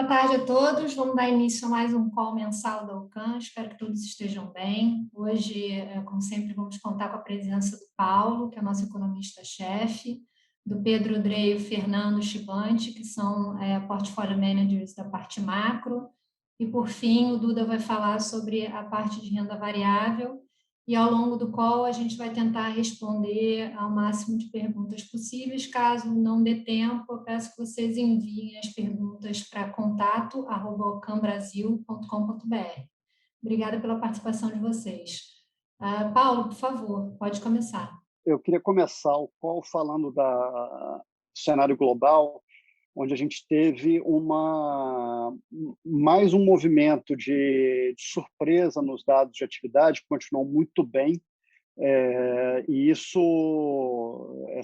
Boa tarde a todos. Vamos dar início a mais um call mensal da UCAN. Espero que todos estejam bem. Hoje, como sempre, vamos contar com a presença do Paulo, que é nosso economista-chefe, do Pedro Drey e o Fernando Chibante, que são portfólio managers da parte macro. E, por fim, o Duda vai falar sobre a parte de renda variável. E, ao longo do call, a gente vai tentar responder ao máximo de perguntas possíveis. Caso não dê tempo, eu peço que vocês enviem as perguntas para contato@ocambrasil.com.br. Obrigada pela participação de vocês. Paulo, por favor, pode começar. Eu queria começar o call falando do cenário global, onde a gente teve mais um movimento de surpresa nos dados de atividade, que continuou muito bem, e isso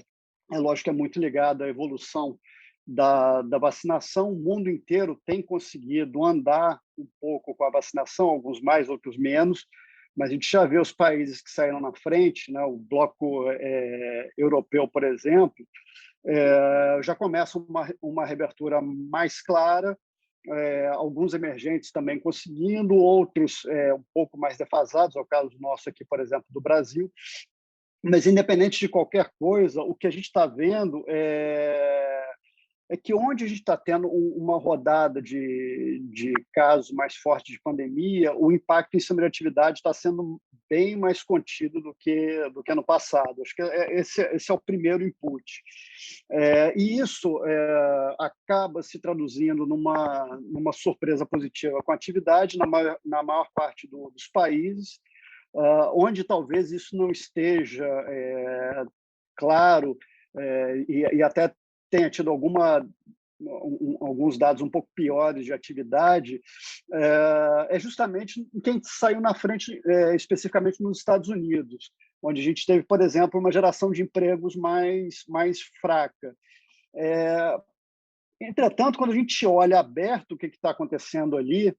é lógico que é muito ligado à evolução da vacinação. O mundo inteiro tem conseguido andar um pouco com a vacinação, alguns mais, outros menos, mas a gente já vê os países que saíram na frente, né? O bloco europeu, por exemplo, já começa uma reabertura mais clara, alguns emergentes também conseguindo, outros um pouco mais defasados, é o caso nosso aqui, por exemplo, do Brasil. Mas, independente de qualquer coisa, o que a gente está vendo é que onde a gente está tendo uma rodada de casos mais fortes de pandemia, o impacto em cima da atividade está sendo bem mais contido do que no passado. Acho que esse é o primeiro input. E isso acaba se traduzindo numa surpresa positiva com a atividade na maior parte dos países, onde talvez isso não esteja claro, e até tenha tido alguns dados um pouco piores de atividade, é justamente quem saiu na frente, especificamente nos Estados Unidos, onde a gente teve, por exemplo, uma geração de empregos mais fraca. Entretanto, quando a gente olha aberto o que está acontecendo ali,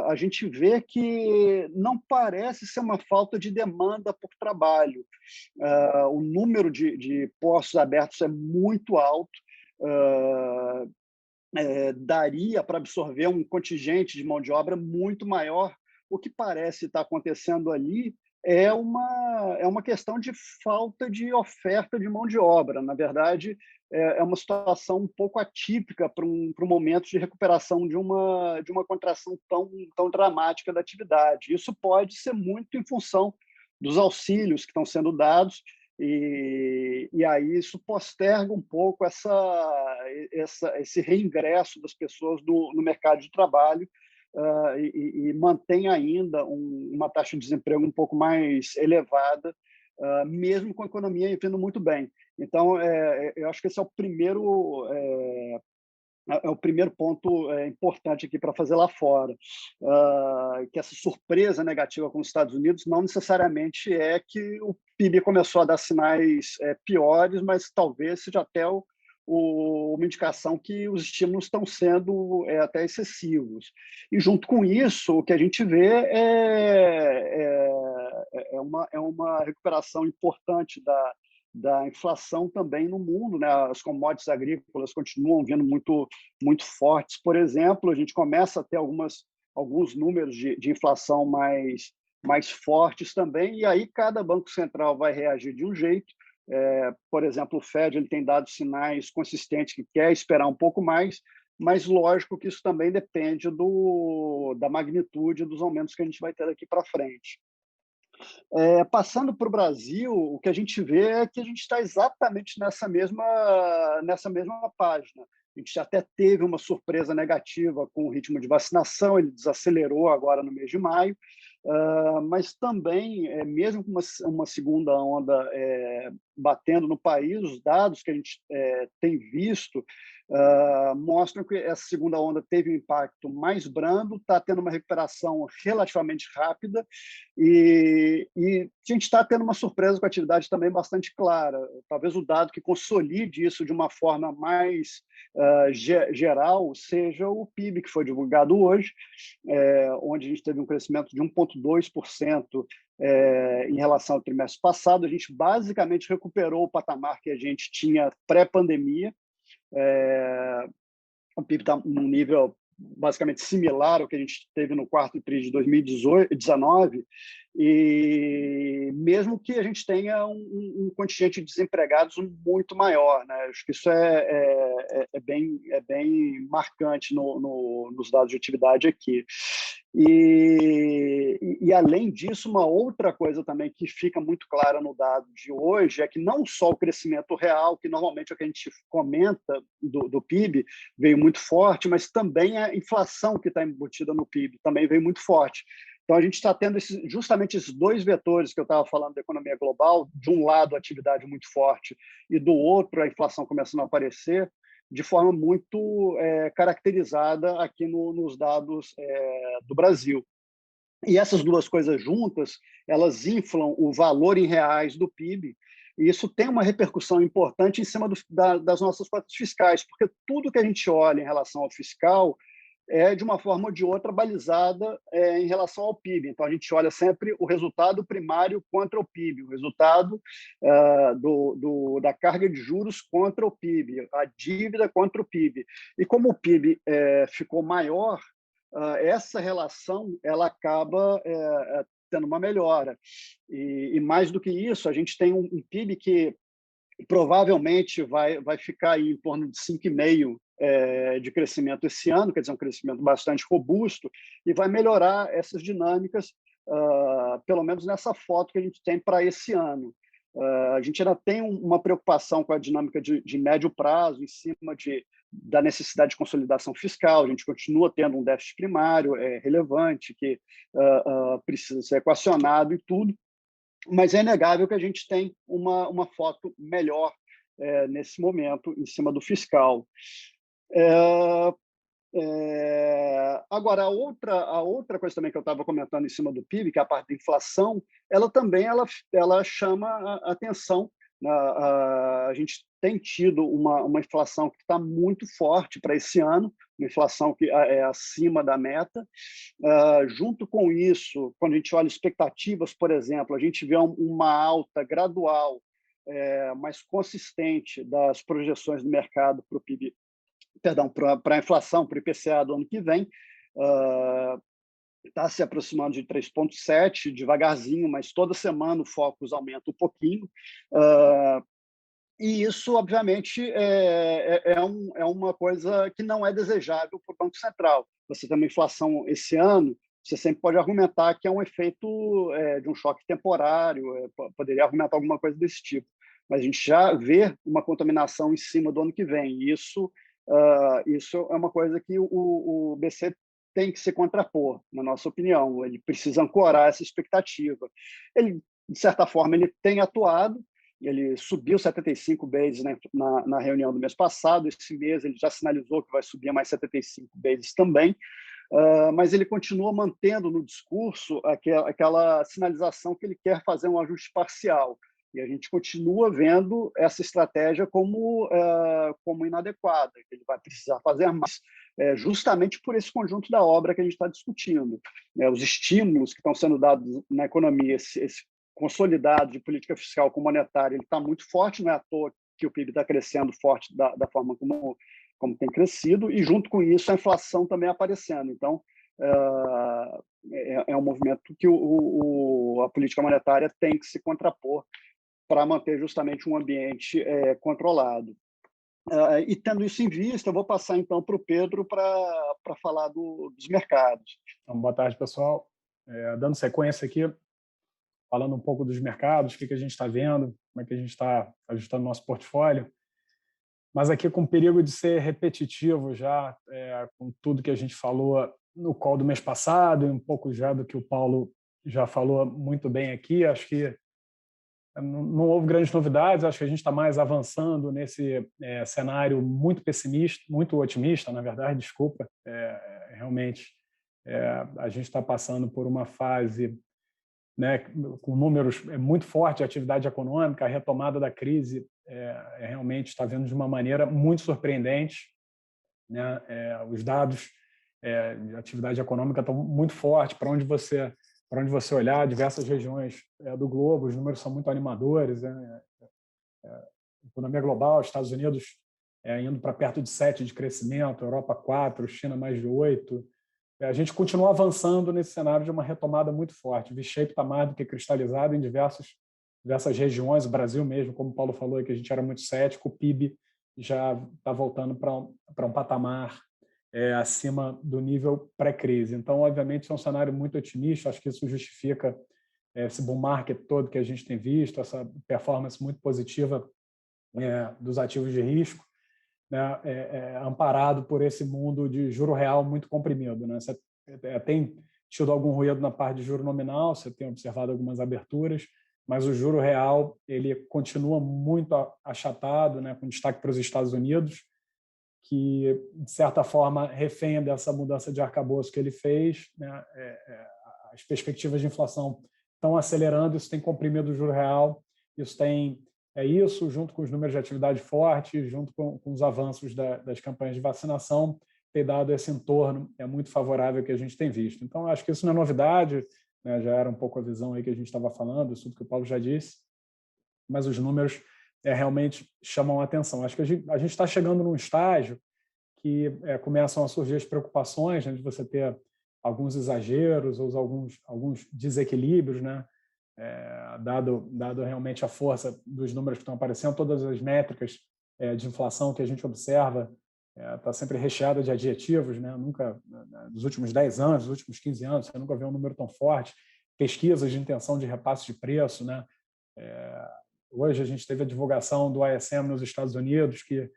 a gente vê que não parece ser uma falta de demanda por trabalho. O número de postos abertos é muito alto, daria para absorver um contingente de mão de obra muito maior. O que parece estar acontecendo ali é uma questão de falta de oferta de mão de obra. Na verdade, é uma situação um pouco atípica para um momento de recuperação de uma contração tão dramática da atividade. Isso pode ser muito em função dos auxílios que estão sendo dados, e aí isso posterga um pouco esse reingresso das pessoas no mercado de trabalho, e mantém ainda uma taxa de desemprego um pouco mais elevada, mesmo com a economia indo muito bem. Então, eu acho que esse é o primeiro ponto importante aqui para fazer lá fora, que essa surpresa negativa com os Estados Unidos não necessariamente é que o PIB começou a dar sinais piores, mas talvez seja até uma indicação que os estímulos estão sendo até excessivos. E, junto com isso, o que a gente vê é uma recuperação importante da inflação também no mundo, né? As commodities agrícolas continuam vindo muito, muito fortes. Por exemplo, a gente começa a ter alguns números de inflação mais fortes também, e aí cada banco central vai reagir de um jeito. Por exemplo, o Fed ele tem dado sinais consistentes que quer esperar um pouco mais, mas lógico que isso também depende da magnitude dos aumentos que a gente vai ter daqui para frente. Passando para o Brasil, o que a gente vê é que a gente está exatamente nessa mesma página. A gente até teve uma surpresa negativa com o ritmo de vacinação, ele desacelerou agora no mês de maio, mas também, mesmo com uma segunda onda batendo no país, os dados que a gente tem visto mostram que essa segunda onda teve um impacto mais brando, está tendo uma recuperação relativamente rápida, e a gente está tendo uma surpresa com a atividade também bastante clara. Talvez o dado que consolide isso de uma forma mais geral seja o PIB, que foi divulgado hoje, onde a gente teve um crescimento de 1,2% em relação ao trimestre passado. A gente basicamente recuperou o patamar que a gente tinha pré-pandemia. o PIB está num nível basicamente similar ao que a gente teve no quarto TRI de 2019, e mesmo que a gente tenha um contingente de desempregados muito maior, né? Acho que isso é bem marcante nos dados de atividade aqui. E, além disso, uma outra coisa também que fica muito clara no dado de hoje é que não só o crescimento real, que normalmente é o que a gente comenta do PIB, veio muito forte, mas também a inflação que está embutida no PIB também veio muito forte. Então, a gente está tendo justamente esses dois vetores que eu estava falando da economia global, de um lado a atividade muito forte e do outro a inflação começando a aparecer, de forma muito caracterizada aqui nos dados do Brasil. E essas duas coisas juntas, elas inflam o valor em reais do PIB, e isso tem uma repercussão importante em cima das nossas cotas fiscais, porque tudo que a gente olha em relação ao fiscal é, de uma forma ou de outra, balizada em relação ao PIB. Então, a gente olha sempre o resultado primário contra o PIB, o resultado da carga de juros contra o PIB, a dívida contra o PIB. E como o PIB ficou maior, essa relação ela acaba tendo uma melhora. E mais do que isso, a gente tem um PIB que provavelmente vai ficar aí em torno de 5,5% de crescimento esse ano, quer dizer, um crescimento bastante robusto, e vai melhorar essas dinâmicas, pelo menos nessa foto que a gente tem para esse ano. A gente ainda tem uma preocupação com a dinâmica de médio prazo, em cima da necessidade de consolidação fiscal. A gente continua tendo um déficit primário relevante, que precisa ser equacionado e tudo, mas é inegável que a gente tem uma foto melhor nesse momento em cima do fiscal. Agora, a outra coisa também que eu estava comentando em cima do PIB, que é a parte da inflação, ela também ela chama a atenção. A gente tem tido uma inflação que está muito forte para esse ano, uma inflação que é acima da meta. Junto com isso, quando a gente olha expectativas, por exemplo, a gente vê uma alta gradual, mais consistente das projeções do mercado para o PIB, perdão, para a inflação, para o IPCA do ano que vem. Está se aproximando de 3,7, devagarzinho, mas toda semana o Focus aumenta um pouquinho. E isso, obviamente, é uma coisa que não é desejável para o Banco Central. Você tem uma inflação esse ano, você sempre pode argumentar que é um efeito de um choque temporário, poderia argumentar alguma coisa desse tipo. Mas a gente já vê uma contaminação em cima do ano que vem. E isso é uma coisa que o BC tem que se contrapor, na nossa opinião. Ele precisa ancorar essa expectativa. Ele, de certa forma, ele tem atuado. Ele subiu 75 bases na reunião do mês passado. Esse mês ele já sinalizou que vai subir mais 75 bases também, mas ele continua mantendo no discurso aquela sinalização que ele quer fazer um ajuste parcial. E a gente continua vendo essa estratégia como inadequada, que ele vai precisar fazer mais, justamente por esse conjunto da obra que a gente está discutindo. Os estímulos que estão sendo dados na economia, esse consolidado de política fiscal com monetária, ele está muito forte, não é à toa que o PIB está crescendo forte da forma como tem crescido, e junto com isso a inflação também aparecendo. Então, é um movimento que a política monetária tem que se contrapor para manter justamente um ambiente controlado. E tendo isso em vista, eu vou passar então para o Pedro para falar dos mercados. Então, boa tarde, pessoal. Dando sequência aqui, falando um pouco dos mercados, o que a gente está vendo, como é que a gente está ajustando o nosso portfólio, mas aqui com perigo de ser repetitivo já, com tudo que a gente falou no call do mês passado e um pouco já do que o Paulo já falou muito bem aqui. Acho que não houve grandes novidades, acho que a gente está mais avançando nesse cenário muito pessimista, muito otimista, na verdade, desculpa, realmente a gente está passando por uma fase, né, com números muito fortes de atividade econômica. A retomada da crise realmente está vindo de uma maneira muito surpreendente, né? Os dados de atividade econômica estão muito fortes. Para onde você olhar, diversas regiões do globo, os números são muito animadores. Economia global, Estados Unidos indo para perto de 7% de crescimento, Europa 4%, China mais de 8%. A gente continua avançando nesse cenário de uma retomada muito forte. O V-shape está mais do que cristalizado em diversas regiões, o Brasil mesmo, como o Paulo falou, que a gente era muito cético, o PIB já está voltando para um patamar acima do nível pré-crise. Então, obviamente, é um cenário muito otimista, acho que isso justifica esse bull market todo que a gente tem visto, essa performance muito positiva dos ativos de risco, né, amparado por esse mundo de juro real muito comprimido, né? Você tem tido algum ruído na parte de juro nominal, você tem observado algumas aberturas, mas o juro real ele continua muito achatado, né, com destaque para os Estados Unidos, que, de certa forma, refém dessa mudança de arcabouço que ele fez, né? As perspectivas de inflação estão acelerando, isso tem comprimido o juro real, isso, junto com os números de atividade forte, junto com os avanços das campanhas de vacinação, tem dado esse entorno muito favorável que a gente tem visto. Então, acho que isso não é novidade, né? Já era um pouco a visão aí que a gente estava falando, isso tudo que o Paulo já disse, mas os números realmente chamam a atenção. Acho que a gente está chegando num estágio que começam a surgir as preocupações, né, de você ter alguns exageros ou alguns desequilíbrios, né? Dado realmente a força dos números que estão aparecendo, todas as métricas de inflação que a gente observa está sempre recheada de adjetivos, né? Nunca, nos últimos 10 anos, nos últimos 15 anos, você nunca vê um número tão forte. Pesquisas de intenção de repasse de preço, né? Hoje a gente teve a divulgação do ISM nos Estados Unidos, que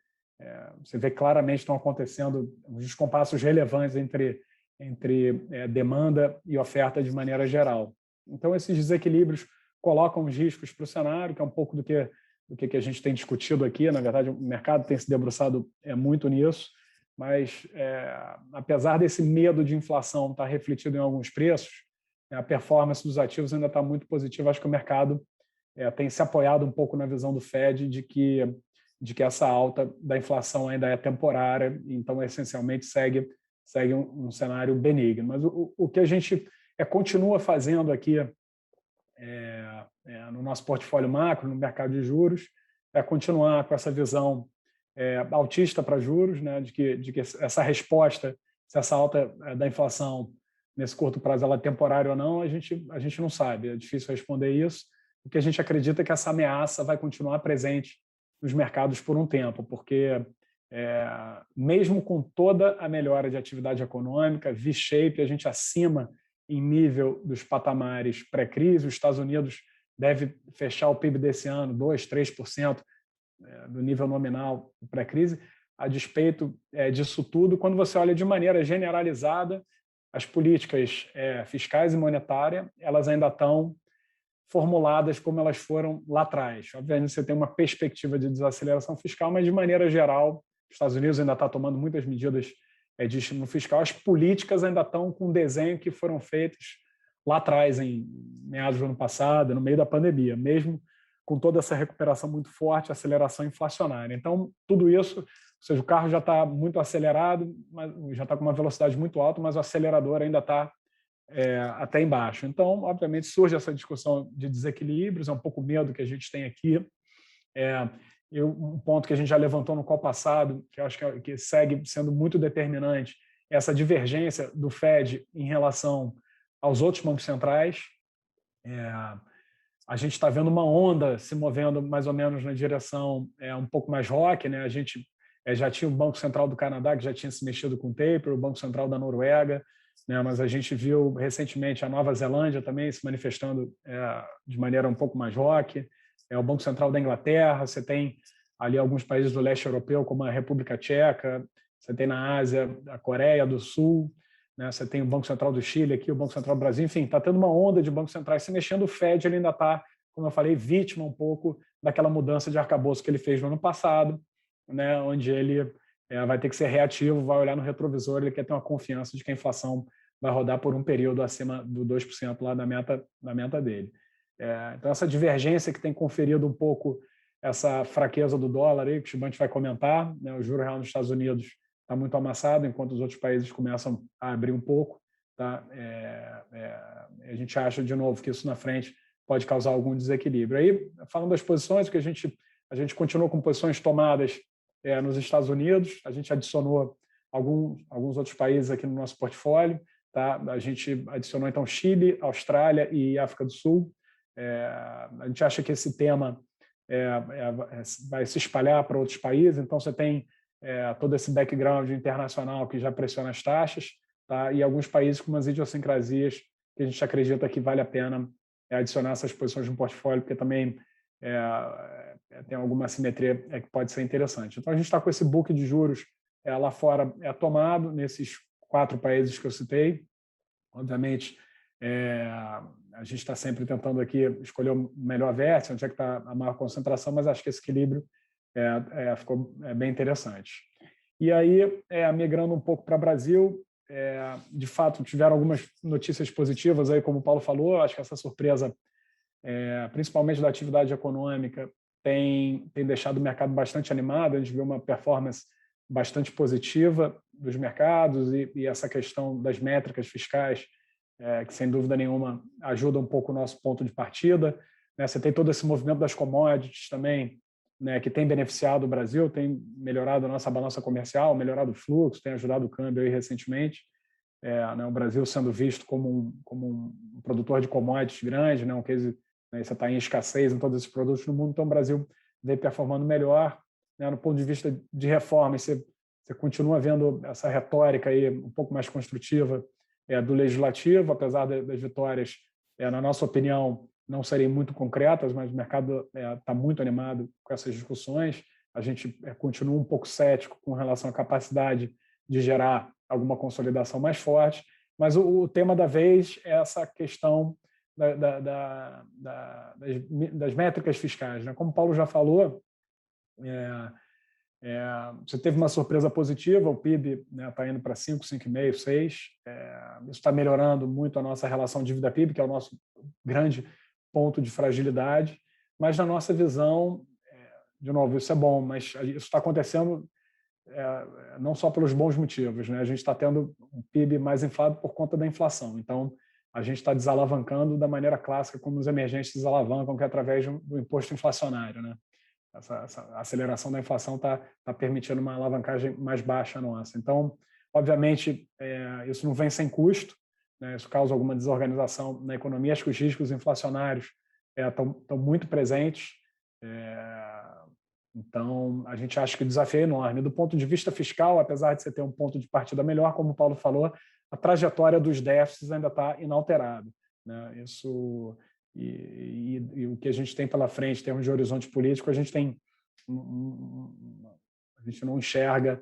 você vê claramente estão acontecendo uns descompassos relevantes entre demanda e oferta de maneira geral. Então, esses desequilíbrios colocam os riscos para o cenário, que é um pouco do que a gente tem discutido aqui. Na verdade, o mercado tem se debruçado muito nisso, mas, apesar desse medo de inflação estar refletido em alguns preços, a performance dos ativos ainda está muito positiva. Acho que o mercado tem se apoiado um pouco na visão do Fed de que essa alta da inflação ainda é temporária, então, essencialmente, segue um cenário benigno. Mas o que a gente continua fazendo aqui no nosso portfólio macro, no mercado de juros, é continuar com essa visão altista para juros, né, de que essa resposta, se essa alta da inflação nesse curto prazo ela é temporária ou não, a gente não sabe, é difícil responder isso. O que a gente acredita é que essa ameaça vai continuar presente nos mercados por um tempo, porque mesmo com toda a melhora de atividade econômica, V-shape, a gente acima em nível dos patamares pré-crise, os Estados Unidos deve fechar o PIB desse ano 2%, 3% do nível nominal pré-crise. A despeito disso tudo, quando você olha de maneira generalizada, as políticas fiscais e monetárias, elas ainda estão formuladas como elas foram lá atrás. Obviamente, você tem uma perspectiva de desaceleração fiscal, mas, de maneira geral, os Estados Unidos ainda está tomando muitas medidas de estímulo fiscal. As políticas ainda estão com um desenho que foram feitos lá atrás, em meados do ano passado, no meio da pandemia, mesmo com toda essa recuperação muito forte, aceleração inflacionária. Então, tudo isso, ou seja, o carro já está muito acelerado, já está com uma velocidade muito alta, mas o acelerador ainda está até embaixo. Então, obviamente, surge essa discussão de desequilíbrios, é um pouco o medo que a gente tem aqui. Um ponto que a gente já levantou no call passado, que eu acho que segue sendo muito determinante, é essa divergência do Fed em relação aos outros bancos centrais. A gente está vendo uma onda se movendo mais ou menos na direção um pouco mais rock, né? A gente já tinha o Banco Central do Canadá, que já tinha se mexido com o taper, o Banco Central da Noruega, né? Mas a gente viu recentemente a Nova Zelândia também se manifestando de maneira um pouco mais rock, o Banco Central da Inglaterra, você tem ali alguns países do leste europeu, como a República Tcheca, você tem na Ásia a Coreia do Sul, né? Você tem o Banco Central do Chile aqui, o Banco Central do Brasil, enfim, está tendo uma onda de bancos centrais se mexendo. O Fed ele ainda está, como eu falei, vítima um pouco daquela mudança de arcabouço que ele fez no ano passado, né? Onde ele vai ter que ser reativo, vai olhar no retrovisor, ele quer ter uma confiança de que a inflação vai rodar por um período acima do 2% lá da meta dele. Então, essa divergência que tem conferido um pouco essa fraqueza do dólar, aí, que o Shibante vai comentar, né? O juro real nos Estados Unidos está muito amassado, enquanto os outros países começam a abrir um pouco. Tá? A gente acha, de novo, que isso na frente pode causar algum desequilíbrio. Aí, falando das posições, que a gente continua com posições tomadas nos Estados Unidos, a gente adicionou alguns outros países aqui no nosso portfólio, tá? A gente adicionou, então, Chile, Austrália e África do Sul. A gente acha que esse tema vai se espalhar para outros países, então você tem todo esse background internacional que já pressiona as taxas, tá? E alguns países com umas idiosincrasias que a gente acredita que vale a pena adicionar essas posições no portfólio, porque também tem alguma simetria que pode ser interessante. Então, a gente está com esse book de juros lá fora tomado nesses 4 países que eu citei. Obviamente, a gente está sempre tentando aqui escolher o melhor vértice, onde é que está a maior concentração, mas acho que esse equilíbrio ficou bem interessante. E aí, migrando um pouco para o Brasil, de fato, tiveram algumas notícias positivas, aí, como o Paulo falou. Acho que essa surpresa, principalmente da atividade econômica, tem deixado o mercado bastante animado. A gente viu uma performance bastante positiva dos mercados e essa questão das métricas fiscais, que, sem dúvida nenhuma, ajuda um pouco o nosso ponto de partida. Você tem todo esse movimento das commodities também, que tem beneficiado o Brasil, tem melhorado a nossa balança comercial, melhorado o fluxo, tem ajudado o câmbio aí recentemente. O Brasil sendo visto como um produtor de commodities grande, um case, você está em escassez em todos esses produtos no mundo, então o Brasil vem performando melhor. No ponto de vista de reforma, você continua vendo essa retórica aí um pouco mais construtiva do legislativo, apesar das vitórias, na nossa opinião, não serem muito concretas, mas o mercado está muito animado com essas discussões. A gente continua um pouco cético com relação à capacidade de gerar alguma consolidação mais forte, mas o tema da vez é essa questão das métricas fiscais. Como o Paulo já falou, você teve uma surpresa positiva, o PIB está indo para 5, 5,5, 6. Isso está melhorando muito a nossa relação dívida-PIB, que é o nosso grande ponto de fragilidade, mas na nossa visão, de novo, isso é bom, mas isso está acontecendo não só pelos bons motivos. A gente está tendo um PIB mais inflado por conta da inflação. Então, a gente está desalavancando da maneira clássica como os emergentes desalavancam, que é através do imposto inflacionário. Essa aceleração da inflação está permitindo uma alavancagem mais baixa nossa. Então, obviamente, isso não vem sem custo, isso causa alguma desorganização na economia. Acho que os riscos inflacionários estão muito presentes. Então, a gente acha que o desafio é enorme. Do ponto de vista fiscal, apesar de você ter um ponto de partida melhor, como o Paulo falou, a trajetória dos déficits ainda está inalterada. Isso, e o que a gente tem pela frente, em termos de horizonte político, a gente não enxerga,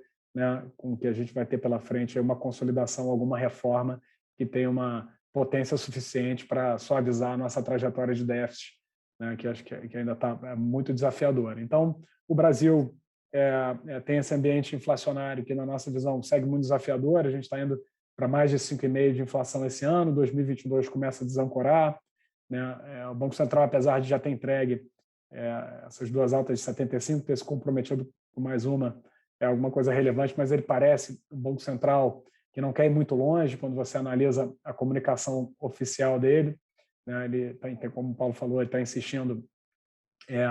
com o que a gente vai ter pela frente uma consolidação, alguma reforma que tenha uma potência suficiente para suavizar a nossa trajetória de déficit, que acho que ainda está muito desafiadora. Então, o Brasil tem esse ambiente inflacionário que, na nossa visão, segue muito desafiador. A gente está indo para mais de 5,5% de inflação esse ano. 2022 começa a desancorar. O Banco Central, apesar de já ter entregue essas 2 altas de 75, ter se comprometido com mais uma, alguma coisa relevante, mas ele parece um Banco Central que não quer ir muito longe quando você analisa a comunicação oficial dele. Ele, como o Paulo falou, ele está insistindo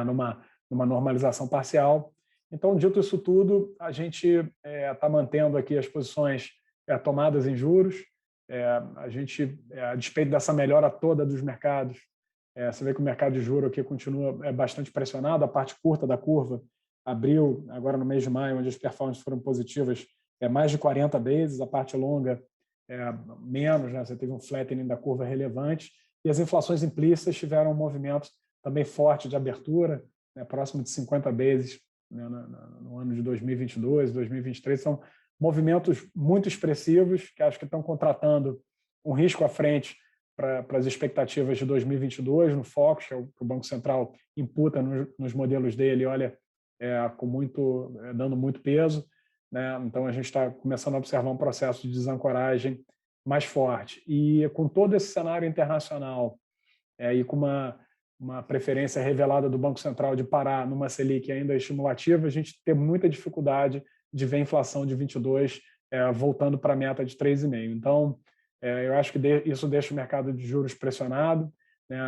numa normalização parcial. Então, dito isso tudo, a gente está mantendo aqui as posições tomadas em juros. A gente, a despeito dessa melhora toda dos mercados, você vê que o mercado de juros aqui continua bastante pressionado. A parte curta da curva abriu agora no mês de maio, onde as performances foram positivas, mais de 40 bases. A parte longa menos, você teve um flattening da curva relevante. E as inflações implícitas tiveram um movimento também forte de abertura, próximo de 50 bases no ano de 2022, 2023. São movimentos muito expressivos que acho que estão contratando um risco à frente para as expectativas de 2022 no Focus, que o Banco Central imputa nos modelos dele, olha, dando muito peso. Então, a gente está começando a observar um processo de desancoragem mais forte. E com todo esse cenário internacional e com uma preferência revelada do Banco Central de parar numa Selic ainda estimulativa, a gente tem muita dificuldade de ver a inflação de 22 voltando para a meta de 3,5%. Então, eu acho que isso deixa o mercado de juros pressionado.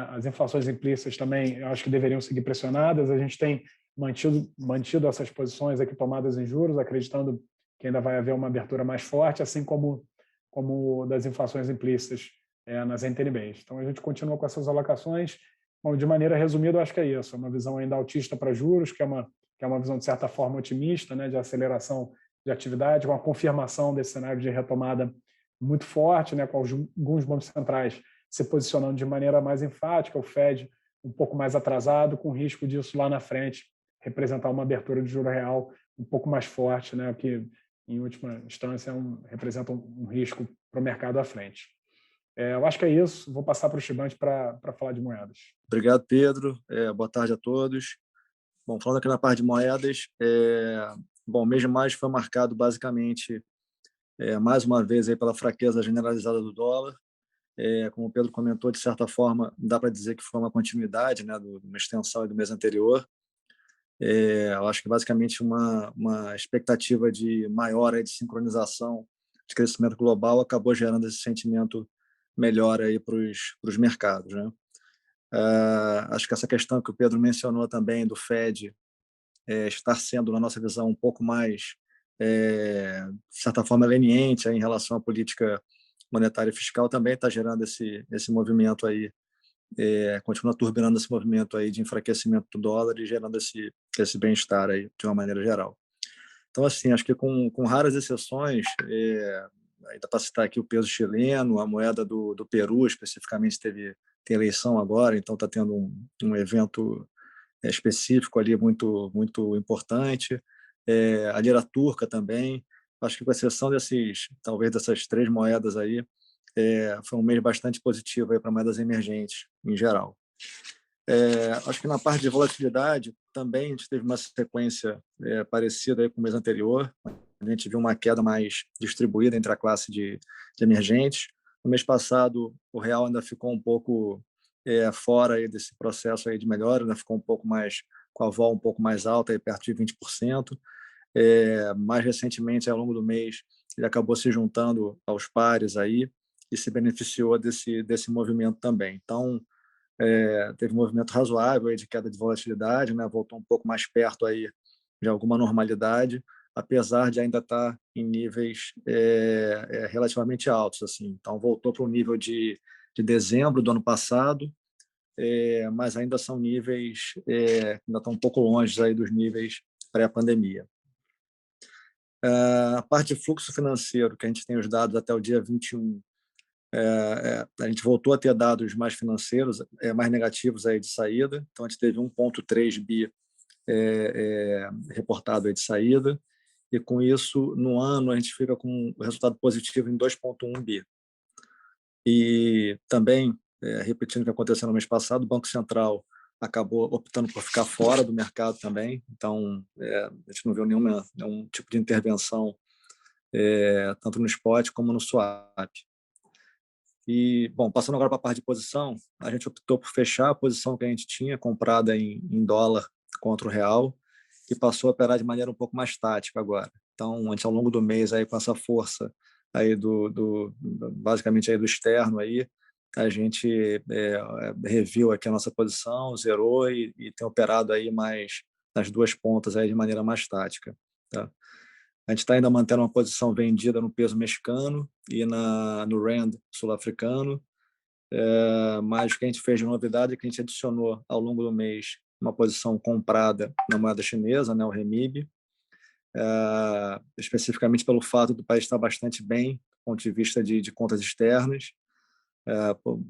As inflações implícitas também, eu acho que deveriam seguir pressionadas. A gente tem mantido essas posições aqui tomadas em juros, acreditando que ainda vai haver uma abertura mais forte, assim como das inflações implícitas nas NTNBs. Então, a gente continua com essas alocações. Bom, de maneira resumida, eu acho que é isso. É uma visão ainda altista para juros, que é uma visão, de certa forma, otimista, né, de aceleração de atividade, com a confirmação desse cenário de retomada muito forte, né, com alguns bancos centrais se posicionando de maneira mais enfática, o Fed um pouco mais atrasado, com risco disso lá na frente representar uma abertura de juro real um pouco mais forte, né, que, em última instância, representa um risco para o mercado à frente. Eu acho que é isso. Vou passar para o Chibante para falar de moedas. Obrigado, Pedro. Boa tarde a todos. Bom, falando aqui na parte de moedas, o mês de maio foi marcado basicamente, mais uma vez, aí pela fraqueza generalizada do dólar. Como o Pedro comentou, de certa forma, dá para dizer que foi uma continuidade, né, de uma extensão do mês anterior. Eu acho que basicamente uma expectativa de maior aí de sincronização de crescimento global acabou gerando esse sentimento melhor aí para os mercados, né? Acho que essa questão que o Pedro mencionou também do Fed estar sendo, na nossa visão, um pouco mais, de certa forma, leniente em relação à política monetária e fiscal também está gerando esse movimento aí, continua turbinando esse movimento aí de enfraquecimento do dólar e gerando esse bem-estar aí de uma maneira geral. Então, assim, acho que com raras exceções, ainda para citar aqui o peso chileno, a moeda do Peru especificamente tem eleição agora, então está tendo um evento específico ali muito muito importante, a lira turca também. Acho que com exceção talvez dessas três moedas aí, foi um mês bastante positivo aí para moedas emergentes em geral. Acho que na parte de volatilidade também a gente teve uma sequência parecida aí com o mês anterior. A gente viu uma queda mais distribuída entre a classe de emergentes. No mês passado, o real ainda ficou um pouco fora aí desse processo aí de melhora, ainda ficou um pouco mais com a vol um pouco mais alta, aí perto de 20%. Mais recentemente, ao longo do mês, ele acabou se juntando aos pares aí e se beneficiou desse movimento também. Então, teve um movimento razoável aí de queda de volatilidade, né? Voltou um pouco mais perto aí de alguma normalidade, apesar de ainda estar em níveis relativamente altos, assim. Então, voltou para o nível de dezembro do ano passado, mas ainda são níveis ainda estão um pouco longe aí dos níveis pré-pandemia. A parte de fluxo financeiro, que a gente tem os dados até o dia 21, a gente voltou a ter dados mais financeiros, mais negativos aí de saída. Então, a gente teve 1,3 bi reportado aí de saída, e com isso, no ano, a gente fica com um resultado positivo em 2,1 bi. E também, repetindo o que aconteceu no mês passado, o Banco Central acabou optando por ficar fora do mercado também. Então, a gente não viu nenhum tipo de intervenção, tanto no spot como no swap. E, bom, passando agora para a parte de posição, a gente optou por fechar a posição que a gente tinha comprada em dólar contra o real e passou a operar de maneira um pouco mais tática agora. Então, a gente, ao longo do mês, aí, com essa força aí basicamente aí do externo, aí, a gente reviu aqui a nossa posição, zerou e tem operado aí mais nas duas pontas aí de maneira mais tática. Tá? A gente está ainda mantendo uma posição vendida no peso mexicano e no rand sul-africano, mas o que a gente fez de novidade é que a gente adicionou ao longo do mês uma posição comprada na moeda chinesa, né, o renminbi, especificamente pelo fato do país estar bastante bem do ponto de vista de contas externas.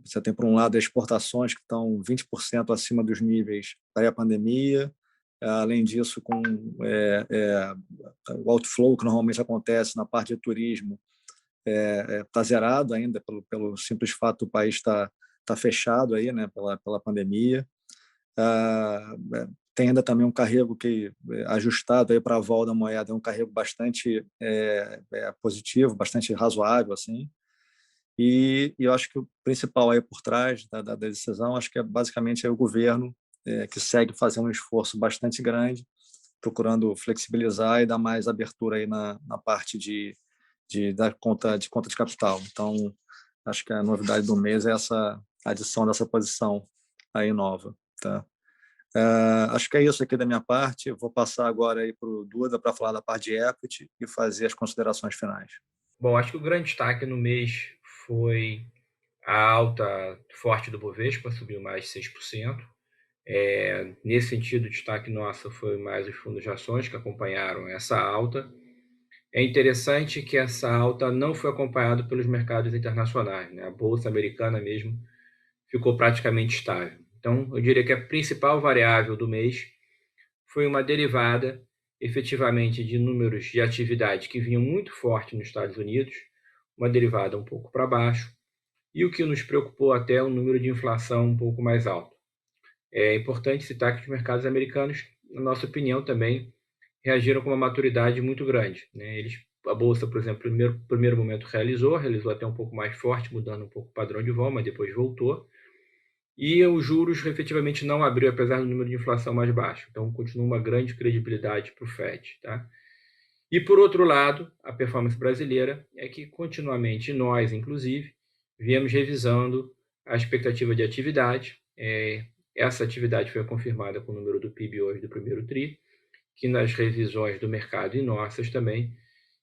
Você tem, por um lado, exportações que estão 20% acima dos níveis pré-pandemia. Além disso, com o outflow que normalmente acontece na parte de turismo está zerado ainda pelo simples fato do país estar fechado aí, né, pela pandemia. Tem ainda também um carrego que ajustado aí para a vol da moeda, é um carrego bastante positivo, bastante razoável, assim. E eu acho que o principal aí por trás da decisão, acho que é basicamente o governo que segue fazendo um esforço bastante grande, procurando flexibilizar e dar mais abertura aí na parte da conta de capital. Então, acho que a novidade do mês é essa adição dessa posição aí nova, tá? Acho que é isso aqui da minha parte. Eu vou passar agora para o Duda para falar da parte de equity e fazer as considerações finais. Bom, acho que o grande destaque no mês foi a alta forte do Bovespa, subiu mais de 6%. Nesse sentido, o destaque nosso foi mais os fundos de ações que acompanharam essa alta. É interessante que essa alta não foi acompanhada pelos mercados internacionais, né? A Bolsa Americana mesmo ficou praticamente estável. Então, eu diria que a principal variável do mês foi uma derivada, efetivamente, de números de atividade que vinham muito forte nos Estados Unidos, uma derivada um pouco para baixo, e o que nos preocupou até é o número de inflação um pouco mais alto. É importante citar que os mercados americanos, na nossa opinião, também reagiram com uma maturidade muito grande, né? A Bolsa, por exemplo, no primeiro momento realizou até um pouco mais forte, mudando um pouco o padrão de vol, mas depois voltou. E os juros efetivamente não abriu, apesar do número de inflação mais baixo. Então, continua uma grande credibilidade para o FED. Tá? E, por outro lado, a performance brasileira é que, continuamente, nós, inclusive, viemos revisando a expectativa de atividade. Essa atividade foi confirmada com o número do PIB hoje do primeiro TRI, que nas revisões do mercado e nossas também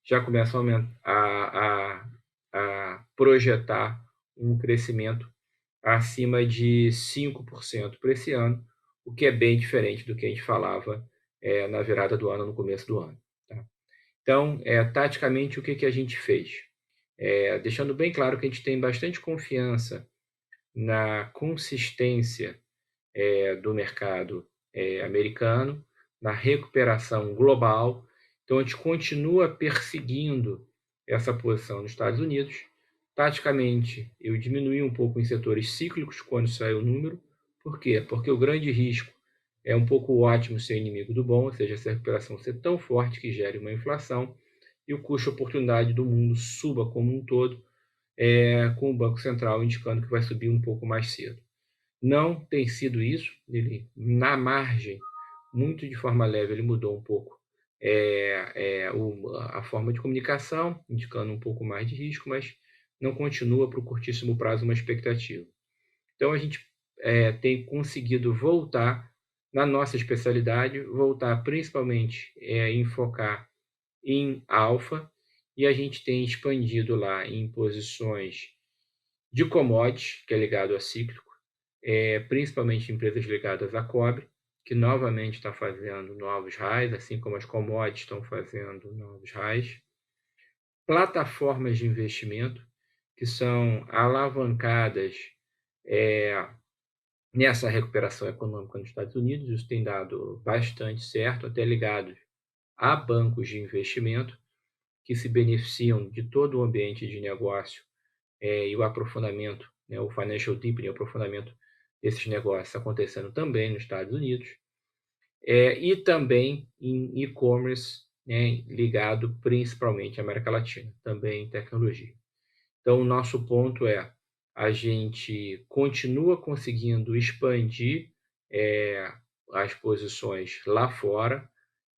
já começam a projetar um crescimento acima de 5% para esse ano, o que é bem diferente do que a gente falava na virada do ano, no começo do ano. Tá? Então, taticamente, o que a gente fez? Deixando bem claro que a gente tem bastante confiança na consistência do mercado americano, na recuperação global. Então, a gente continua perseguindo essa posição nos Estados Unidos. Taticamente, eu diminui um pouco em setores cíclicos quando sai o número. Por quê? Porque o grande risco é um pouco o ótimo ser inimigo do bom, ou seja, essa recuperação ser tão forte que gere uma inflação e o custo-oportunidade do mundo suba como um todo, com o Banco Central indicando que vai subir um pouco mais cedo. Não tem sido isso, ele, na margem, muito de forma leve, ele mudou um pouco a forma de comunicação, indicando um pouco mais de risco, mas não continua para o curtíssimo prazo uma expectativa. Então, a gente tem conseguido voltar na nossa especialidade, voltar principalmente em focar em alfa, e a gente tem expandido lá em posições de commodities, que é ligado a cíclico, principalmente empresas ligadas a cobre, que novamente está fazendo novos highs, assim como as commodities estão fazendo novos highs. Plataformas de investimento, que são alavancadas nessa recuperação econômica nos Estados Unidos, isso tem dado bastante certo, até ligados a bancos de investimento, que se beneficiam de todo o ambiente de negócio e o aprofundamento, né, o financial deepening, o aprofundamento desses negócios acontecendo também nos Estados Unidos, e também em e-commerce, né, ligado principalmente à América Latina, também em tecnologia. Então, o nosso ponto a gente continua conseguindo expandir as posições lá fora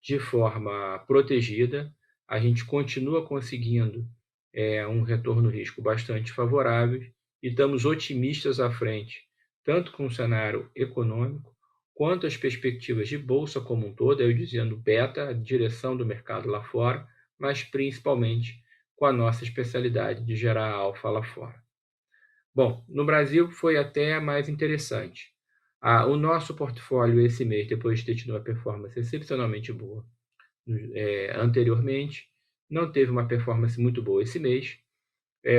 de forma protegida, a gente continua conseguindo um retorno risco bastante favorável e estamos otimistas à frente, tanto com o cenário econômico, quanto as perspectivas de bolsa como um todo, eu dizendo beta, a direção do mercado lá fora, mas principalmente com a nossa especialidade de gerar alfa lá fora. Bom, no Brasil foi até mais interessante. O nosso portfólio esse mês, depois de ter tido uma performance excepcionalmente boa anteriormente, não teve uma performance muito boa esse mês.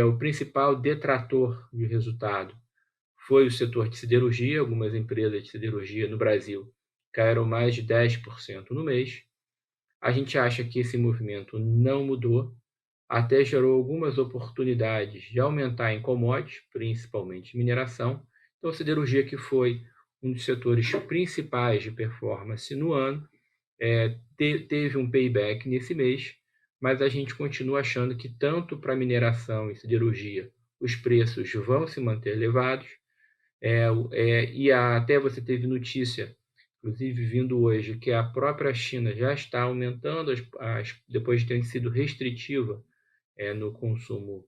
O principal detrator de resultado foi o setor de siderurgia. Algumas empresas de siderurgia no Brasil caíram mais de 10% no mês. A gente acha que esse movimento não mudou, até gerou algumas oportunidades de aumentar em commodities, principalmente mineração. Então, a siderurgia, que foi um dos setores principais de performance no ano, teve um payback nesse mês, mas a gente continua achando que tanto para mineração e siderurgia os preços vão se manter elevados, e até você teve notícia, inclusive vindo hoje, que a própria China já está aumentando, depois de ter sido restritiva no consumo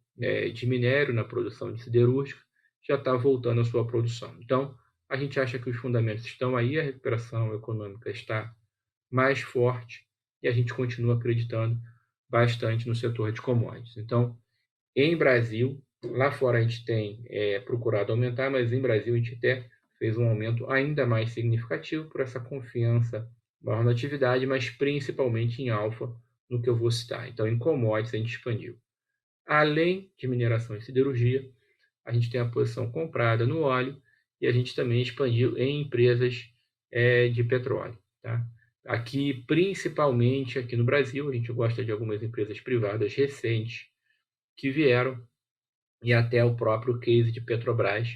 de minério, na produção de siderúrgica, já está voltando à sua produção. Então, a gente acha que os fundamentos estão aí, a recuperação econômica está mais forte e a gente continua acreditando bastante no setor de commodities. Então, em Brasil, lá fora a gente tem procurado aumentar, mas em Brasil a gente até fez um aumento ainda mais significativo por essa confiança maior na atividade, mas principalmente em alfa, no que eu vou citar. Então, em commodities a gente expandiu. Além de mineração e siderurgia, a gente tem a posição comprada no óleo e a gente também expandiu em empresas de petróleo. Tá? Aqui, principalmente aqui no Brasil, a gente gosta de algumas empresas privadas recentes que vieram e até o próprio case de Petrobras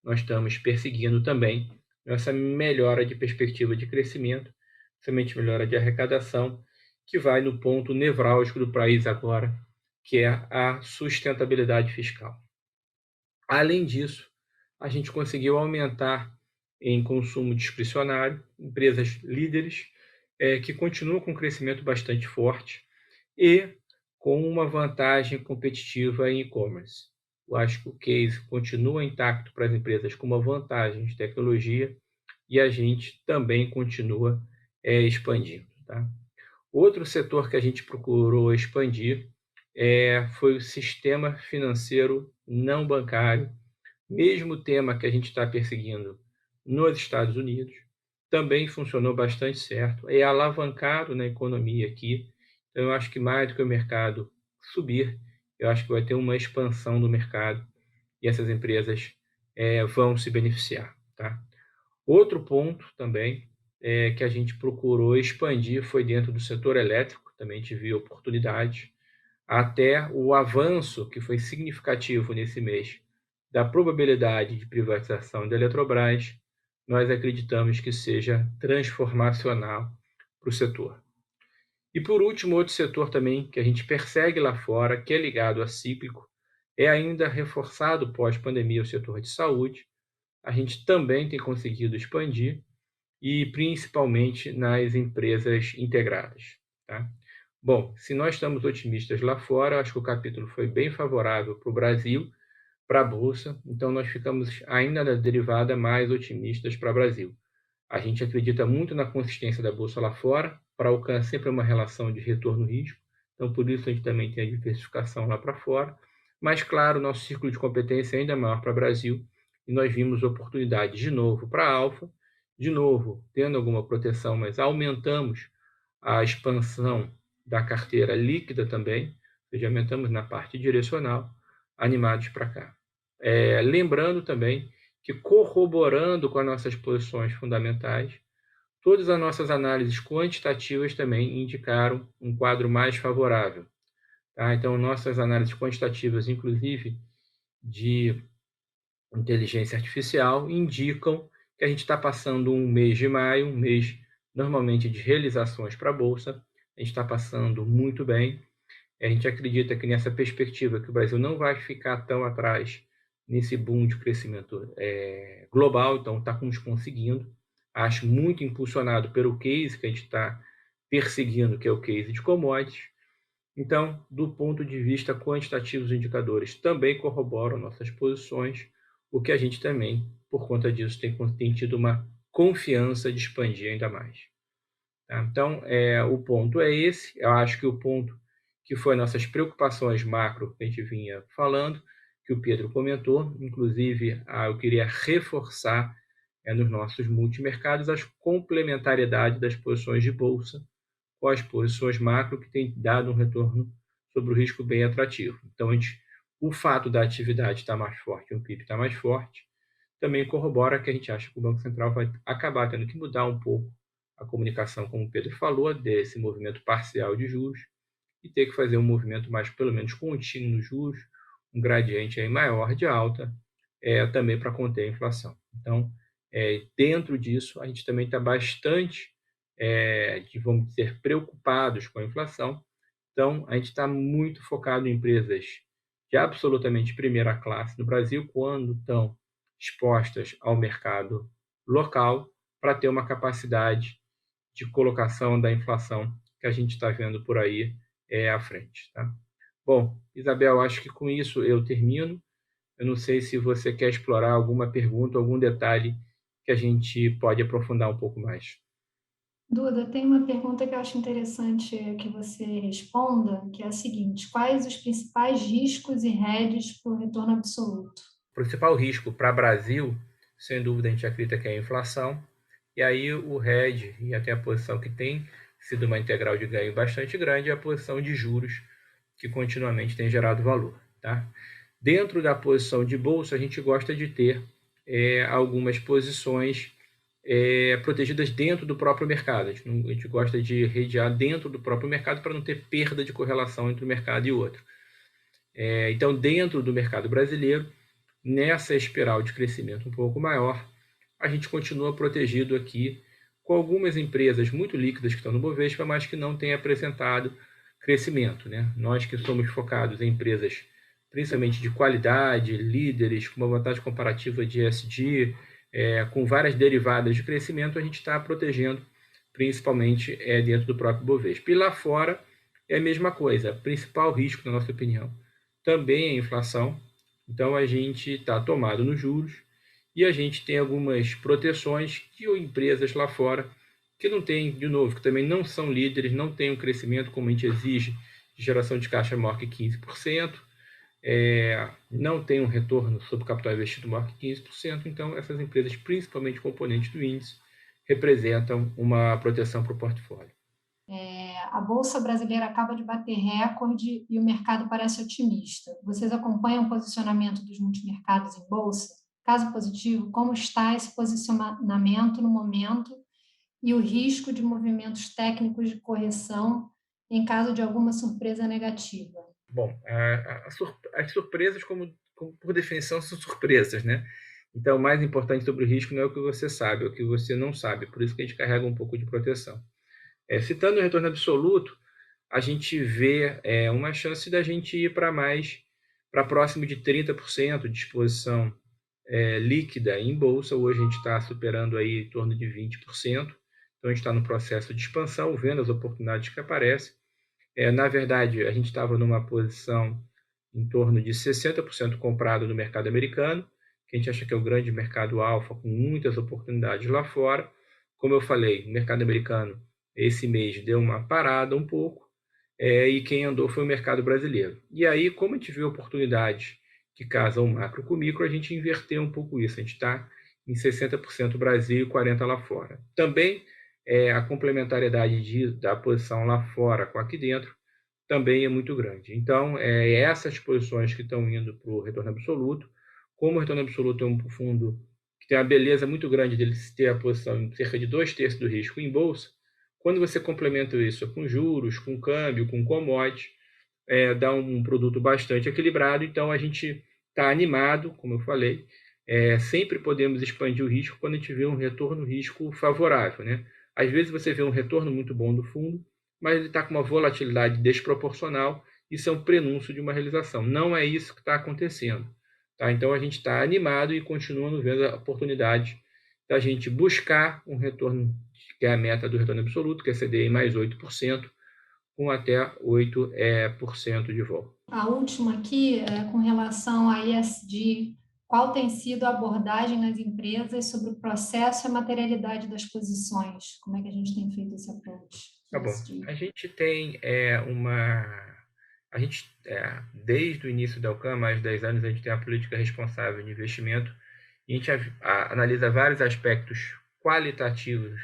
nós estamos perseguindo também essa melhora de perspectiva de crescimento, somente melhora de arrecadação, que vai no ponto nevrálgico do país agora, que é a sustentabilidade fiscal. Além disso, a gente conseguiu aumentar em consumo discricionário, empresas líderes que continuam com um crescimento bastante forte e com uma vantagem competitiva em e-commerce. Eu acho que o case continua intacto para as empresas com uma vantagem de tecnologia e a gente também continua expandindo. Tá? Outro setor que a gente procurou expandir foi o sistema financeiro não bancário, mesmo tema que a gente está perseguindo nos Estados Unidos, também funcionou bastante certo, é alavancado na economia aqui, então eu acho que mais do que o mercado subir, eu acho que vai ter uma expansão do mercado e essas empresas vão se beneficiar. Tá? Outro ponto também que a gente procurou expandir foi dentro do setor elétrico, também a gente viu oportunidades, até o avanço que foi significativo nesse mês da probabilidade de privatização da Eletrobras, nós acreditamos que seja transformacional para o setor. E por último, outro setor também que a gente persegue lá fora, que é ligado a cíclico, é ainda reforçado pós-pandemia o setor de saúde. A gente também tem conseguido expandir e principalmente nas empresas integradas. Tá? Bom, se nós estamos otimistas lá fora, acho que o capítulo foi bem favorável para o Brasil, para a Bolsa, então nós ficamos ainda na derivada mais otimistas para o Brasil. A gente acredita muito na consistência da Bolsa lá fora, para alcançar sempre uma relação de retorno-risco, então por isso a gente também tem a diversificação lá para fora, mas claro, nosso círculo de competência é ainda maior para o Brasil, e nós vimos oportunidades de novo para a Alfa, de novo tendo alguma proteção, mas aumentamos a expansão da carteira líquida também, ou seja, aumentamos na parte direcional, animados para cá. Lembrando também que, corroborando com as nossas posições fundamentais, todas as nossas análises quantitativas também indicaram um quadro mais favorável. Tá? Então, nossas análises quantitativas, inclusive de inteligência artificial, indicam que a gente está passando um mês de maio, um mês normalmente de realizações para a Bolsa, a gente está passando muito bem. A gente acredita que nessa perspectiva que o Brasil não vai ficar tão atrás nesse boom de crescimento global, então estamos conseguindo. Acho muito impulsionado pelo case que a gente está perseguindo, que é o case de commodities. Então, do ponto de vista quantitativo, os indicadores também corroboram nossas posições, o que a gente também, por conta disso, tem tido uma confiança de expandir ainda mais. Tá? Então, o ponto é esse. Eu acho que o ponto que foi nossas preocupações macro que a gente vinha falando, que o Pedro comentou, inclusive eu queria reforçar nos nossos multimercados as complementariedades das posições de bolsa com as posições macro que têm dado um retorno sobre o risco bem atrativo. Então, o fato da atividade estar mais forte, o PIB estar mais forte, também corrobora que a gente acha que o Banco Central vai acabar tendo que mudar um pouco a comunicação, como o Pedro falou, desse movimento parcial de juros e ter que fazer um movimento mais, pelo menos, contínuo nos juros, um gradiente aí maior de alta, também para conter a inflação. Então, dentro disso, a gente também está bastante, vamos dizer, preocupados com a inflação. Então, a gente está muito focado em empresas de absolutamente primeira classe no Brasil, quando estão expostas ao mercado local, para ter uma capacidade de colocação da inflação que a gente está vendo por aí à frente. Tá? Bom, Isabel, acho que com isso eu termino. Eu não sei se você quer explorar alguma pergunta, algum detalhe que que a gente pode aprofundar um pouco mais. Duda, tem uma pergunta que eu acho interessante que você responda, que é a seguinte: quais os principais riscos e hedges para o retorno absoluto? O principal risco para o Brasil, sem dúvida, a gente acredita que é a inflação, e aí o hedge, e até a posição que tem sido uma integral de ganho bastante grande, é a posição de juros, que continuamente tem gerado valor. Tá? Dentro da posição de bolsa, a gente gosta de ter algumas posições protegidas dentro do próprio mercado. A gente gosta de redear dentro do próprio mercado para não ter perda de correlação entre um mercado e outro. Então, dentro do mercado brasileiro, nessa espiral de crescimento um pouco maior, a gente continua protegido aqui com algumas empresas muito líquidas que estão no Bovespa, mas que não têm apresentado crescimento, né? Nós que somos focados em empresas principalmente de qualidade, líderes, com uma vantagem comparativa de ESG, com várias derivadas de crescimento, a gente está protegendo principalmente dentro do próprio Bovespa. E lá fora é a mesma coisa. O principal risco, na nossa opinião, também é a inflação. Então, a gente está tomado nos juros e a gente tem algumas proteções que empresas lá fora que não têm, de novo, que também não são líderes, não têm um crescimento como a gente exige de geração de caixa maior que 15%, não tem um retorno sobre o capital investido maior que 15%, então essas empresas, principalmente componentes do índice, representam uma proteção para o portfólio. A Bolsa Brasileira acaba de bater recorde e o mercado parece otimista. Vocês acompanham o posicionamento dos multimercados em Bolsa? Caso positivo, como está esse posicionamento no momento e o risco de movimentos técnicos de correção em caso de alguma surpresa negativa? Bom, as surpresas, como por definição, são surpresas, né? Então, o mais importante sobre o risco não é o que você sabe, é o que você não sabe. Por isso que a gente carrega um pouco de proteção. Citando o retorno absoluto, a gente vê uma chance da gente ir para próximo de 30% de exposição líquida em bolsa. Hoje a gente está superando aí em torno de 20%. Então, a gente está no processo de expansão, vendo as oportunidades que aparecem. Na verdade, a gente estava numa posição em torno de 60% comprado no mercado americano, que a gente acha que é o grande mercado alfa, com muitas oportunidades lá fora. Como eu falei, o mercado americano, esse mês, deu uma parada um pouco, e quem andou foi o mercado brasileiro. E aí, como a gente viu oportunidades que casam macro com micro, a gente inverteu um pouco isso. A gente está em 60% Brasil e 40% lá fora. Também a complementariedade da posição lá fora com aqui dentro também é muito grande. Então, essas posições que estão indo para o retorno absoluto, como o retorno absoluto é um fundo que tem a beleza muito grande dele ter a posição em cerca de 2/3 do risco em bolsa, quando você complementa isso com juros, com câmbio, com commodities, dá um produto bastante equilibrado. Então, a gente está animado, como eu falei, sempre podemos expandir o risco quando a gente vê um retorno risco favorável, né? Às vezes você vê um retorno muito bom do fundo, mas ele está com uma volatilidade desproporcional. Isso é um prenúncio de uma realização. Não é isso que está acontecendo. Tá? Então, a gente está animado e continua vendo a oportunidade da gente buscar um retorno, que é a meta do retorno absoluto, que é CDI mais 8%, com até 8% de volta. A última aqui é com relação a ESG. Qual tem sido a abordagem nas empresas sobre o processo e a materialidade das posições? Como é que a gente tem feito esse approach? Tá bom. A gente tem desde o início da Alcam, mais de 10 anos, a gente tem a política responsável de investimento e a gente analisa vários aspectos qualitativos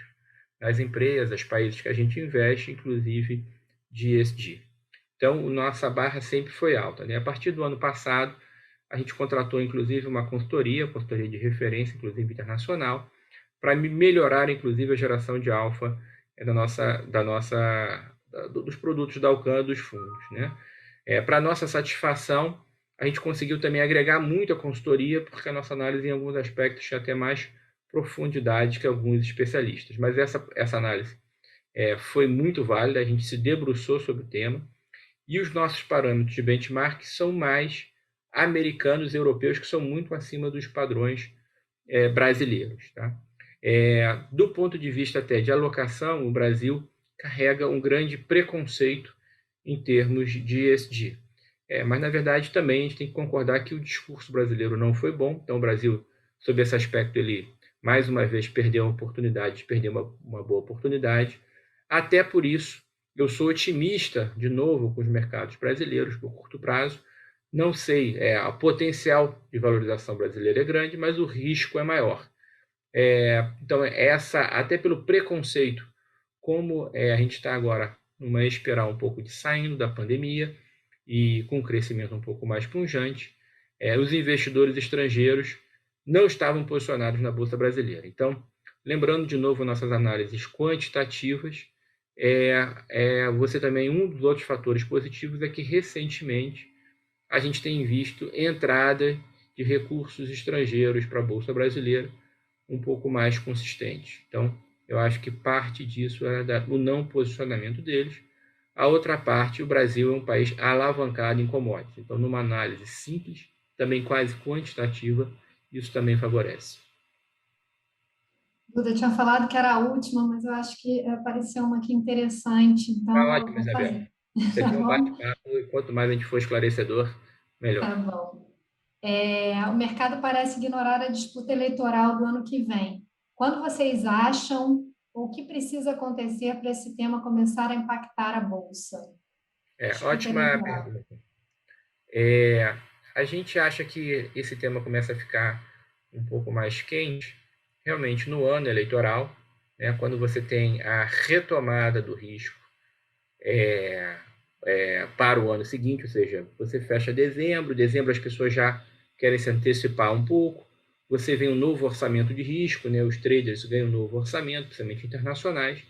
das empresas, países que a gente investe, inclusive de ESG. Então, nossa barra sempre foi alta, né? A partir do ano passado, a gente contratou, inclusive, uma consultoria de referência, inclusive internacional, para melhorar, inclusive, a geração de alfa dos produtos da Alcam, dos fundos, né? Para nossa satisfação, a gente conseguiu também agregar muito a consultoria, porque a nossa análise, em alguns aspectos, tinha até mais profundidade que alguns especialistas. Mas essa análise foi muito válida, a gente se debruçou sobre o tema, e os nossos parâmetros de benchmark são mais americanos e europeus, que são muito acima dos padrões brasileiros. Tá? Do ponto de vista até de alocação, o Brasil carrega um grande preconceito em termos de ESG. Mas, na verdade, também a gente tem que concordar que o discurso brasileiro não foi bom. Então, o Brasil, sob esse aspecto, ele mais uma vez, perdeu a oportunidade de perder uma boa oportunidade. Até por isso, eu sou otimista, de novo, com os mercados brasileiros, por curto prazo. Não sei, o potencial de valorização brasileira é grande, mas o risco é maior. Então, até pelo preconceito, como a gente está agora numa espiral um pouco de saindo da pandemia e com um crescimento um pouco mais pungente, os investidores estrangeiros não estavam posicionados na Bolsa Brasileira. Então, lembrando de novo nossas análises quantitativas, você também, um dos outros fatores positivos é que recentemente a gente tem visto entrada de recursos estrangeiros para a Bolsa Brasileira um pouco mais consistente. Então, eu acho que parte disso é o não posicionamento deles. A outra parte, o Brasil é um país alavancado em commodities. Então, numa análise simples, também quase quantitativa, isso também favorece. Duda tinha falado que era a última, mas eu acho que apareceu uma aqui interessante, então Tá eu ótimo, vou Isabel. fazer. Isso Tá aqui é um bom? bate-papo e quanto mais a gente for esclarecedor, melhor. Tá bom. O mercado parece ignorar a disputa eleitoral do ano que vem. Quando vocês acham o que precisa acontecer para esse tema começar a impactar a Bolsa? Disputa Ótima eleitoral. pergunta. A gente acha que esse tema começa a ficar um pouco mais quente, realmente, no ano eleitoral, né, quando você tem a retomada do risco para o ano seguinte, ou seja, você fecha dezembro as pessoas já querem se antecipar um pouco, você vem um novo orçamento de risco, né, os traders ganham um novo orçamento, principalmente internacionais.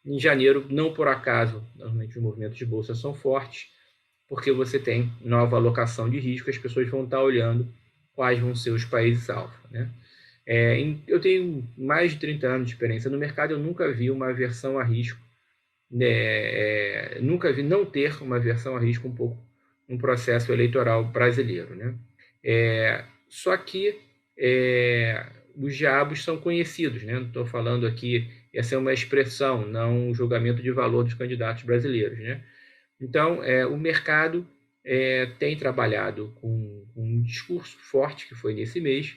Em janeiro, não por acaso, normalmente os movimentos de bolsa são fortes, porque você tem nova alocação de risco, as pessoas vão estar olhando quais vão ser os países-alvo. Né? Eu tenho mais de 30 anos de experiência no mercado, eu nunca vi uma aversão a risco, nunca vi não ter uma aversão a risco um pouco no processo eleitoral brasileiro. Né? Só que os diabos são conhecidos, né? Não estou falando aqui, essa é uma expressão, não um julgamento de valor dos candidatos brasileiros, né? Então, o mercado tem trabalhado com um discurso forte, que foi nesse mês,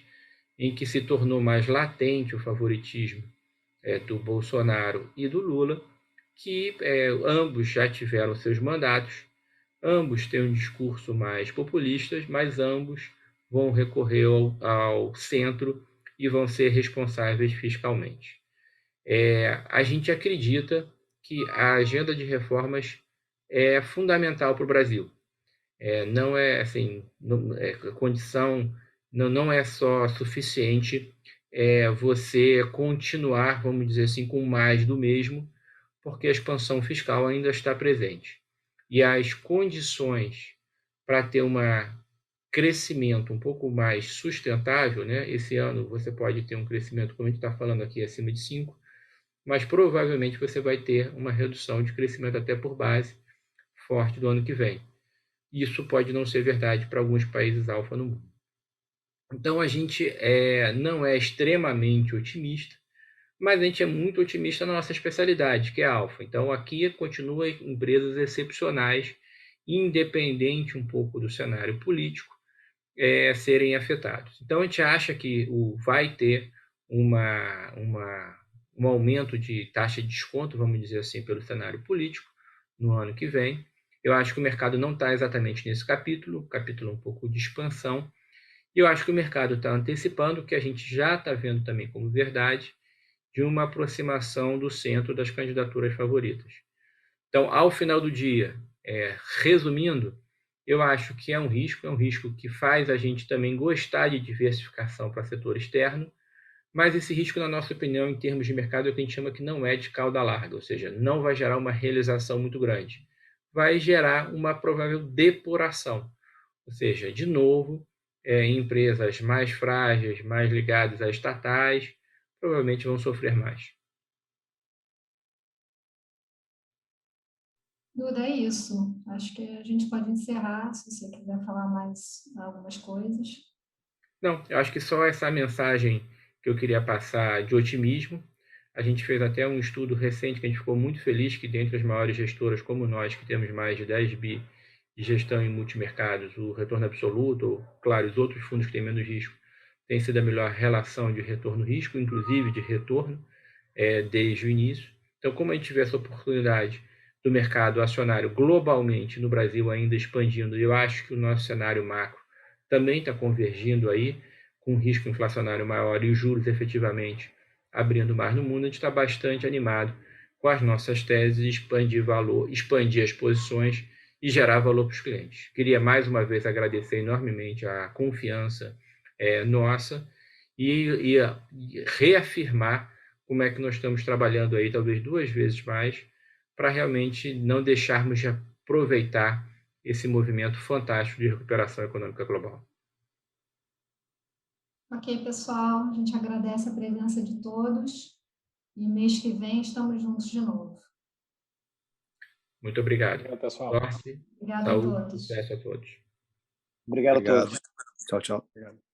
em que se tornou mais latente o favoritismo do Bolsonaro e do Lula, que ambos já tiveram seus mandatos, ambos têm um discurso mais populista, mas ambos vão recorrer ao centro e vão ser responsáveis fiscalmente. A gente acredita que a agenda de reformas é fundamental para o Brasil. Não é assim, condição, não é só suficiente você continuar, vamos dizer assim, com mais do mesmo, porque a expansão fiscal ainda está presente. E as condições para ter um crescimento um pouco mais sustentável, né? Esse ano você pode ter um crescimento, como a gente está falando aqui, acima de 5%, mas provavelmente você vai ter uma redução de crescimento até por base forte do ano que vem. Isso pode não ser verdade para alguns países alfa no mundo. Então, a gente não é extremamente otimista, mas a gente é muito otimista na nossa especialidade, que é alfa. Então, aqui continua empresas excepcionais, independente um pouco do cenário político, serem afetados. Então, a gente acha que vai ter um aumento de taxa de desconto, vamos dizer assim, pelo cenário político no ano que vem. Eu acho que o mercado não está exatamente nesse capítulo um pouco de expansão, e eu acho que o mercado está antecipando, que a gente já está vendo também como verdade, de uma aproximação do centro das candidaturas favoritas. Então, ao final do dia, resumindo, eu acho que é um risco que faz a gente também gostar de diversificação para setor externo, mas esse risco, na nossa opinião, em termos de mercado, é o que a gente chama que não é de cauda larga, ou seja, não vai gerar uma realização muito grande. Vai gerar uma provável depuração, ou seja, de novo, empresas mais frágeis, mais ligadas a estatais, provavelmente vão sofrer mais. Duda, é isso. Acho que a gente pode encerrar, se você quiser falar mais algumas coisas. Não, eu acho que só essa mensagem que eu queria passar de otimismo. A gente fez até um estudo recente que a gente ficou muito feliz que, dentre as maiores gestoras como nós, que temos mais de 10 bi de gestão em multimercados, o retorno absoluto, ou, claro, os outros fundos que têm menos risco, tem sido a melhor relação de retorno-risco, inclusive de retorno, desde o início. Então, como a gente vê essa oportunidade do mercado acionário globalmente, no Brasil ainda expandindo, eu acho que o nosso cenário macro também está convergindo aí, com risco inflacionário maior e os juros efetivamente abrindo mais no mundo, a gente está bastante animado com as nossas teses, expandir valor, expandir as posições e gerar valor para os clientes. Queria mais uma vez agradecer enormemente a confiança nossa e reafirmar como é que nós estamos trabalhando aí, talvez 2 vezes mais, para realmente não deixarmos de aproveitar esse movimento fantástico de recuperação econômica global. Ok, pessoal, a gente agradece a presença de todos e mês que vem estamos juntos de novo. Muito obrigado. Obrigado, pessoal. Sorte, Obrigada a saúde e todos. sucesso a todos. Obrigado a todos. Tchau, tchau. Obrigado.